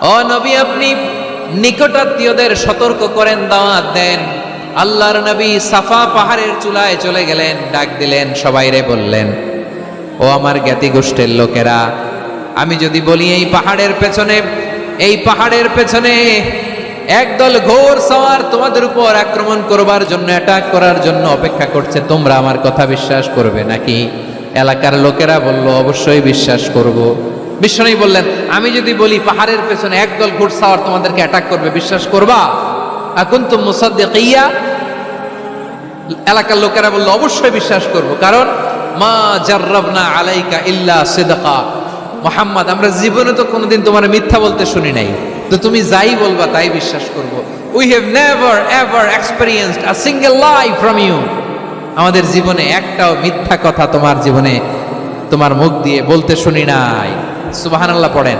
ও নবী, আপনি নিকটাত্মীয়দের সতর্ক করেন, দাওয়াত দেন। আল্লাহর নবী সাফা পাহাড়ের চূড়ায় চলে গেলেন, ডাক দিলেন, সবাইরে বললেন, ও আমার জ্ঞাতি গোষ্ঠীর লোকেরা, আমি যদি বলি এই পাহাড়ের পেছনে একদল ঘোর সওয়ার তোমাদের উপর আক্রমণ করবার জন্য, অ্যাটাক করার জন্য অপেক্ষা করছে, তোমরা আমার কথা বিশ্বাস করবে নাকি? এলাকার লোকেরা বলল, অবশ্যই বিশ্বাস করব। বিশ্বনবী বললেন, আমি যদি বলি পাহাড়ের পেছনে একদল ঘোড়সাওয়ার তোমাদেরকে অ্যাটাক করবে, বিশ্বাস করবা? আকুনতুম মুসাদ্দিকিয়া? এলাকার লোকেরা বলল, অবশ্যই বিশ্বাস করব, কারণ মা জাররাবনা আলাইকা ইল্লা সিদকা। মুহাম্মদ, আমরা জীবনে তো কোনোদিন তোমার মিথ্যা বলতে শুনি নাই, তো তুমি যাই বলবা তাই বিশ্বাস করব। We have never ever experienced a single lie from you. আমাদের জীবনে একটাও মিথ্যা কথা তোমার জীবনে, তোমার মুখ দিয়ে বলতে শুনি নাই। সুবহানাল্লাহ পড়েন।